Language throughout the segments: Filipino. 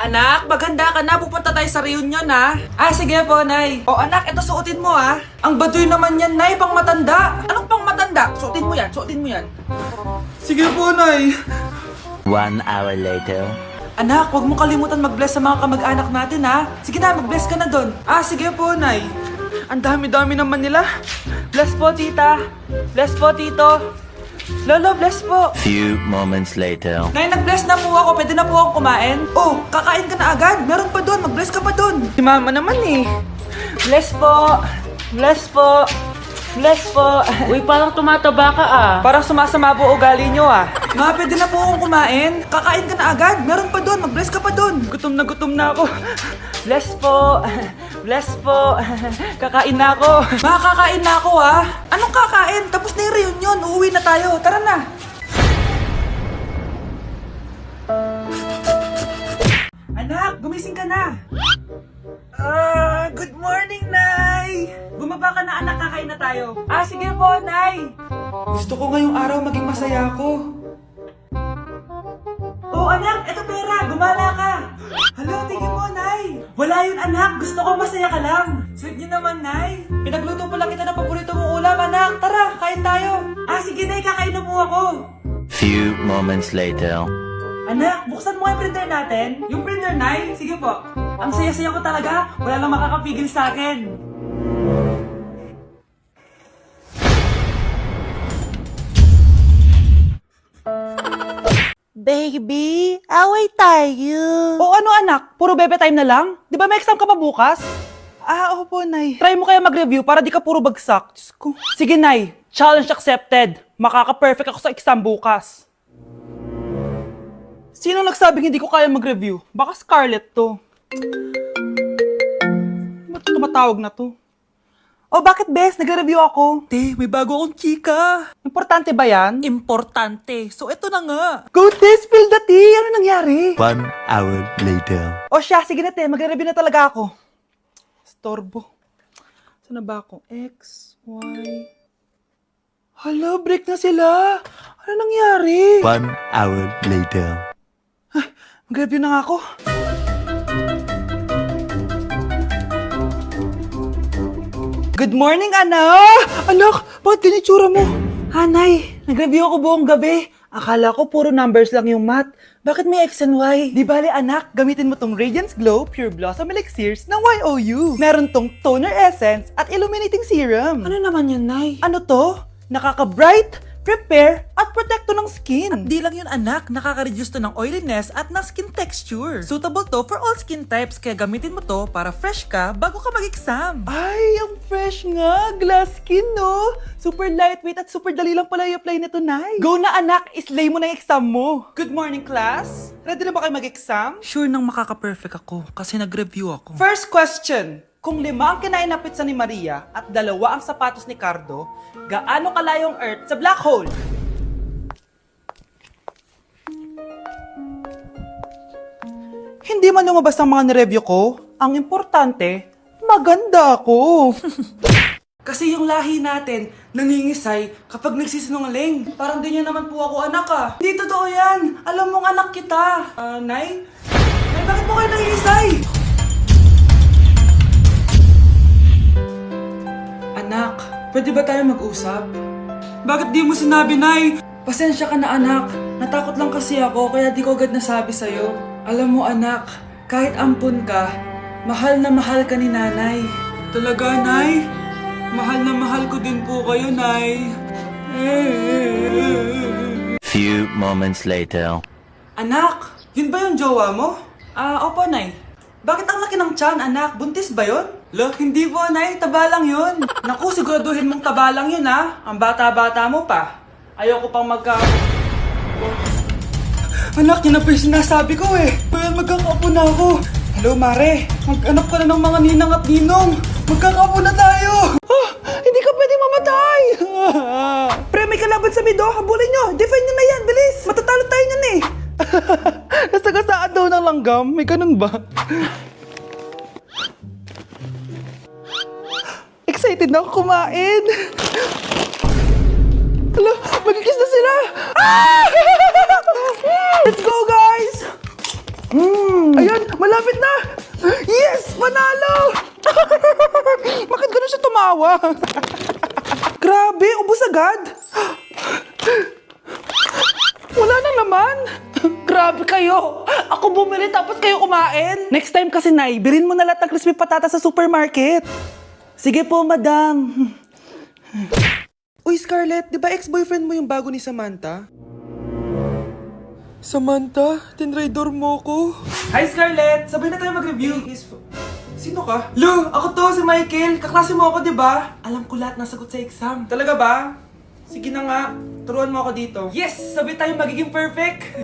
Anak, maghanda ka na. Pupunta tayo sa reunion, ha? Sige po, Nay. Anak, ito suotin mo, ha? Ang baduy naman yan, Nay. Pang matanda. Anong pang matanda? Suotin mo yan, suotin mo yan. Sige po, Nay. 1 hour later. Anak, huwag mo kalimutan mag-bless sa mga kamag-anak natin, ha? Sige na, mag-bless ka na doon. Sige po, Nay. Ang dami-dami naman nila. Bless po, tita. Bless po, tito. Lolo, bless po. Few moments later. Nay, nag-bless na po ako. Pwede na po akong kumain? Kakain ka na agad. Meron pa doon. Mag-bless ka pa doon. Si mama naman eh. Bless po. Bless po. Bless po. Uy, parang tumataba ka Parang sumasama po ugali nyo Ma, pwede na po akong kumain. Kakain ka na agad. Meron pa doon. Mag-bless ka pa doon. Gutom na ako. Bless po. Bless po. Kakain na ako. Ma, kakain na ako Anong kakain? Tapos na yung reunion. Uuwi na tayo. Tara na. Anak, gumising ka na. Good morning, Nay! Bumaba ka na, anak, kakain na tayo. Sige po, Nay! Gusto ko ngayong araw maging masaya ako. Anak, eto pera, gumala ka! Hala, tingin mo, Nay! Wala yun, anak, gusto ko masaya ka lang. Sweet niyo naman, Nay. Pinagluto pa lang kita ng paborito mong ulam, anak. Tara, kain tayo. Sige, Nay, kakain na po ako. Few moments later. Anak, buksan mo yung printer natin. Yung printer, Nay? Sige po. Ang saya-saya ko talaga. Wala lang makakapigil sa akin. Baby, away tayo. Ano anak? Puro bebe time na lang? Di ba may exam ka pa bukas? Opo, Nay. Try mo kaya mag-review para di ka puro bagsak. Diyos ko. Sige, Nay. Challenge accepted. Makaka-perfect ako sa exam bukas. Sino nagsabing hindi ko kaya mag-review? Baka Scarlett to. Ba't tumatawag na to? Bakit, Bes? Nag-review ako. May bago akong chika. Importante ba yan? Importante. So, eto na nga. Go, Tess! Spill the tea! Ano nangyari? 1 hour later. Sige na, te. Magre-review na talaga ako. Storbo. Saan na ba ako? X, Y... Hala, break na sila. Ano nangyari? 1 hour later. Mag-review na nga ako. Good morning, anak! Anak, bakit ganyan tsura mo? Nay, nag-review ako buong gabi. Akala ko puro numbers lang yung math. Bakit may X and Y? Di bale, anak, gamitin mo tong Radiance Glow Pure Blossom Elixirs ng YOU. Meron tong toner essence at illuminating serum. Ano naman yun, Nay? Ano to? Nakaka-bright, prepare, at protekto ng skin. At di lang yun, anak, nakaka-reduce to ng oiliness at ng skin texture. Suitable to for all skin types, kaya gamitin mo to para fresh ka bago ka mag-exam. Ay, ang fresh nga! Glass skin, no? Super lightweight at super dali lang pala i-apply nito, Nay. Go na, anak! Islay mo na yung exam mo. Good morning, class! Ready na ba kayo mag-exam? Sure nang makaka-perfect ako kasi nag-review ako. First question. Kung 5 ang kinain na pizza ni Maria at 2 ang sapatos ni Cardo, gaano kalayong Earth sa black hole? Hindi man lumabas ang mga nireview ko, ang importante, maganda ako. Kasi yung lahi natin, nangingisay kapag nagsisinungaling. Parang di niya naman po ako anak Hindi totoo yan. Alam mong anak kita. Nay? Nay, bakit mo kayo nangingisay? Anak, pwede ba tayo mag-usap? Bakit di mo sinabi, Nay? Pasensya ka na, anak. Natakot lang kasi ako, kaya di ko agad nasabi sa'yo. Alam mo, anak, kahit ampun ka, mahal na mahal ka ni Nanay. Talaga, Nay? Mahal na mahal ko din po kayo, Nay. Few moments later. Anak, yun ba yung jowa mo? Opo, Nay. Bakit ang laki ng tiyan, anak? Buntis ba yun? Hindi po, Nay. Taba lang yun. Naku, siguraduhin mong taba lang yun, Ang bata-bata mo pa. Ayoko pang Anak, yun na po yung sinasabi ko Kaya magkakaapo na ako. Hello, Mare. Mag-anak ka na ng mga ninang at ninong. Magkakaapo na tayo. Hindi ka pwede mamatay. Pre, may kalaban sa mido. Habulin nyo. Defend nyo na yan. Bilis. Matatalo tayo nyan Nasagasaan daw ng langgam. May ganun ba? Excited na ako kumain. Hala, magkikis na sila. Let's go, guys! Ayan, Malapit na! Yes! Panalo! Bakit ganun siya tumawa? Grabe, ubos agad! Wala na naman! Grabe kayo! Ako bumili tapos kayo kumain! Next time kasi, Nay, bilhin mo na lahat ng crispy patata sa supermarket. Sige po, madam. Uy, Scarlett, di ba ex-boyfriend mo yung bago ni Samantha? Samantha, tinraidor mo ko. Hi, Scarlett! Sabay na tayo mag-review. Sino ka? Lu, ako to, si Michael. Kaklase mo ako, di ba? Alam ko lahat ng sagot sa exam. Talaga ba? Sige na nga, turuan mo ako dito. Yes! Sabay tayo magiging perfect!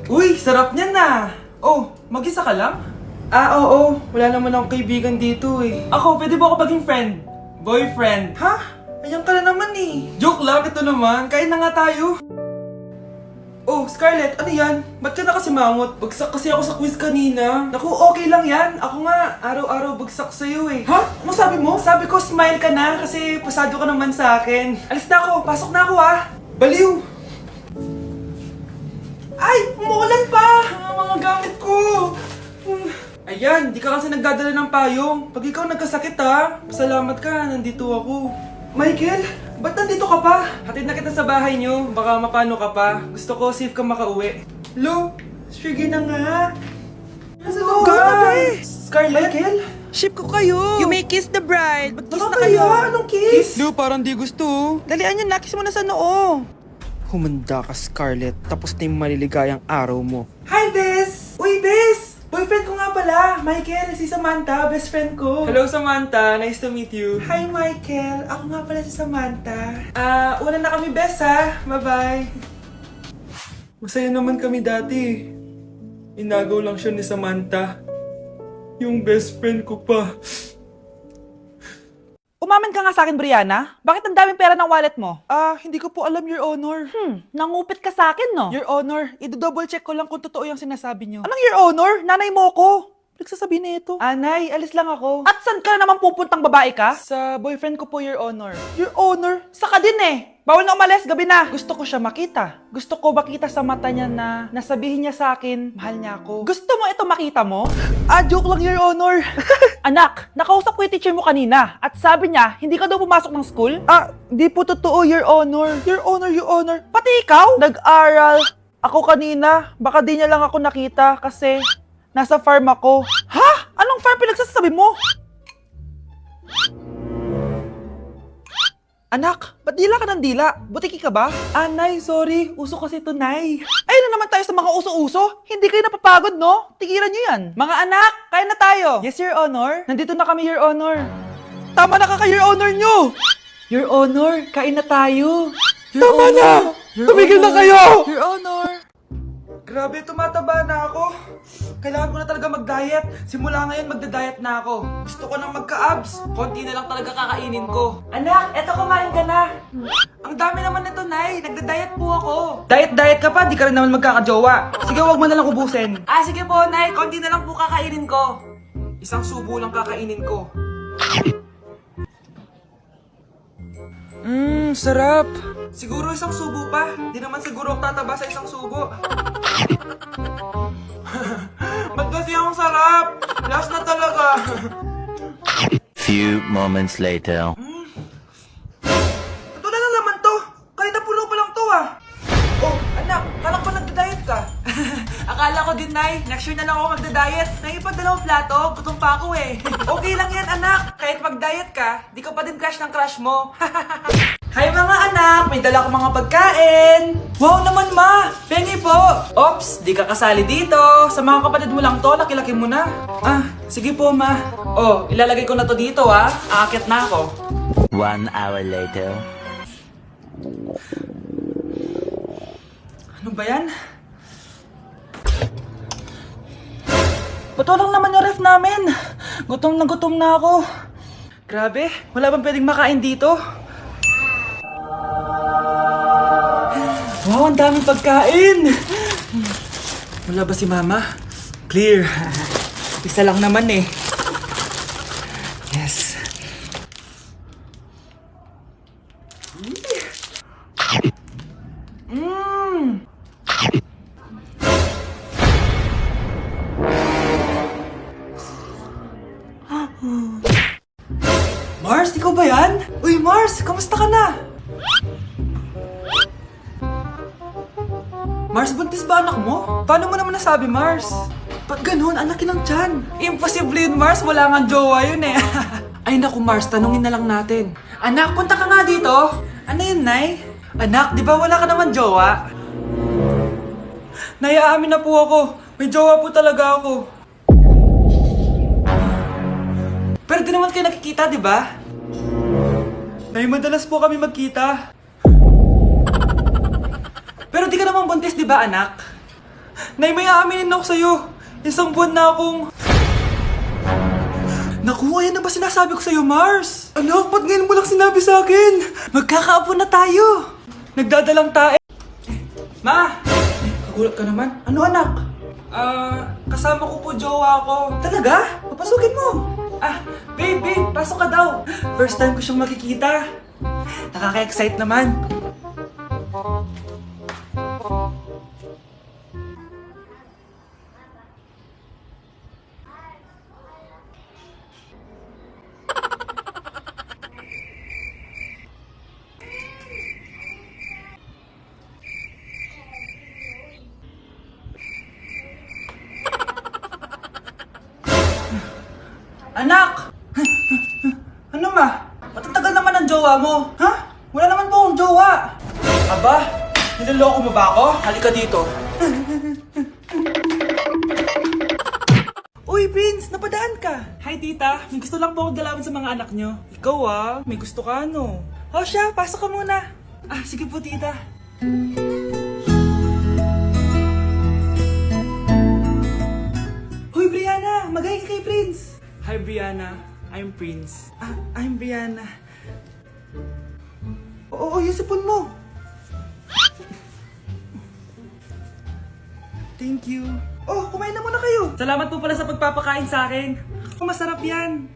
Uy, sarap niyan na! Oh, mag-isa ka lang? Ah, oo. Wala naman akong kaibigan dito eh. Ako, pwede ba ako maging friend? Boyfriend? Ha? Ayan ka na naman eh. Joke lang, ito naman. Kain na nga tayo. Oh, Scarlett, ano yan? Ba't ka na kasi mangot? Bagsak kasi ako sa quiz kanina. Naku, okay lang yan. Ako nga, araw-araw bagsak sa'yo eh. Ha? Ano sabi mo? Sabi ko, smile ka na kasi pasado ka naman sa akin. Alis na ako, pasok na ako ah. Baliw! Ay, umuulan pa! Ang mga gamit ko! Ayan, di ka kasi nagdadala ng payong. Pag ikaw nagkasakit ha, pasalamat ka, nandito ako. Michael, ba't nandito ka pa? Hatid na kita sa bahay niyo, baka mapano ka pa. Gusto ko safe ka makauwi. Lo, sige na nga. Go na, Scarlett? Michael? Ship ko kayo. You may kiss the bride. Kiss na kayo. Anong kiss? Lo, parang di gusto. Dalian yun, nakis mo na sa noo. Humanda ka, Scarlett. Tapos na yung maliligayang araw mo. Hi, Bes! Uy, Bes! Boyfriend ko nga pala, Michael, si Samantha, best friend ko. Hello, Samantha. Nice to meet you. Hi, Michael. Ako nga pala si Samantha. Una na kami, best ha. Bye-bye. Masaya naman kami dati. Inagaw lang siya ni Samantha. Yung best friend ko pa. Umamin ka nga sa akin, Brianna. Bakit ang daming pera ng wallet mo? Hindi ko po alam, Your Honor. Nangupit ka sa akin, no? Your Honor, i-double check ko lang kung totoo yung sinasabi niyo. Anong Your Honor? Nanay mo ko. Nagsasabi na ito. Nay, alis lang ako. At saan ka na naman pupuntang babae ka? Sa boyfriend ko po, Your Honor. Your Honor? Saka din eh. Bawal na umalis, gabi na. Gusto ko siya makita. Gusto ko makita sa mata niya na nasabihin niya sa akin, mahal niya ako. Gusto mo ito makita mo? Joke lang, Your Honor. Anak, nakausap ko yung teacher mo kanina at sabi niya, hindi ka daw pumasok ng school? Di po totoo, Your Honor. Your Honor, Your Honor. Pati ikaw? Nag-aral. Ako kanina, baka di niya lang ako nakita kasi nasa farm ako. Ha? Anong farm pinagsasabi mo? Anak, ba't dila ka ng dila? Butiki ka ba? Nay, sorry. Uso kasi ito, Nay. Ayun na naman tayo sa mga uso-uso. Hindi kayo napapagod, no? Tigilan nyo yan. Mga anak, kain na tayo. Yes, Your Honor. Nandito na kami, Your Honor. Tama na ka, Your Honor nyo. Your Honor, kain na tayo. Tama na! Tumigil na kayo! Your Honor. Grabe, tumataba na ako. Kailangan ko na talaga mag-diet. Simula ngayon, magda-diet na ako. Gusto ko nang magka-abs. Konti na lang talaga kakainin ko. Anak, eto kumain ka na. Ang dami naman nito, Nay. Nagda-diet po ako. Diet ka pa? Di ka rin naman magkakajowa. Sige, wag mo na lang ubusin. Sige po, Nay. Konti na lang po kakainin ko. Isang subo lang kakainin ko. Sarap. Siguro isang subo pa. Di naman siguro ako tataba sa isang subo. Ba't kasi ang sarap? Last na talaga. Few moments later. Ito na naman to. Kanina puno pa lang to ah. Oh, anak, kala ko nagda-diet ka. Akala ko din, Nay. Next year na lang ako magda-diet. Naipag-dalawang plato, gutom pa ako eh. Okay lang yan, anak. Kahit mag-diet ka, di ka pa din crush ng crush mo. Hi mga anak! May dala ko mga pagkain! Wow naman ma! Pengi po! Ops! Di ka kasali dito! Sa mga kapatid mo lang to, laki-laki mo na. Sige po ma. Oh, ilalagay ko na to dito Aakit na ako. 1 hour later. Ano ba yan? Ba't walang naman yung ref namin? Gutom na ako. Grabe, wala bang pwedeng makain dito? Wow, ang daming pagkain! Wala ba si Mama? Clear. Isa lang naman eh. Yes. ba yan? Uy, Mars, kamusta ka na? Mars, buntis ba anak mo? Paano mo naman nasabi, Mars? Ba't ganun? Anakin ng tiyan. Imposible yun, Mars. Wala nga jowa yun eh. Ay naku, Mars, tanungin na lang natin. Anak, punta ka nga dito. Ano yun, Nay? Anak, di ba wala ka naman jowa? Nay, aamin na po ako. May jowa po talaga ako. Pero di naman kayo nakikita, di ba? Nay, madalas po kami magkita. Pero di ka naman buntis, di ba, anak? Nay, may aaminin ako sa'yo. Isang buwan na akong... Naku, ayan na ba sinasabi ko sa'yo, Mars? Anak, ba't ngayon mo lang sinabi sa akin? Magkakaapo na tayo. Nagdadalang tae. Ma! Kagulat ka naman. Ano, anak? Kasama ko po jowa ko. Talaga? Papasukin mo. Babe, pasok ka daw. First time ko siyang makikita. Nakaka-excite naman. Anak! Ano ma? Matatagal naman ang jowa mo. Ha? Wala naman po akong jowa. Aba, niloloko mo ba ako? Halika dito. Uy, Prince! Napadaan ka! Hi, tita. May gusto lang po akong dalawin sa mga anak nyo. Ikaw may gusto ka ano? O siya, pasok ka muna. Sige po, tita. Hoy, Brianna! Magay ka kay Prince! Hi, Brianna. I'm Prince. I'm Brianna. Oo, yung sipon mo. Thank you. Oh, kumain na muna kayo. Salamat po pala sa pagpapakain sa akin. Masarap yan.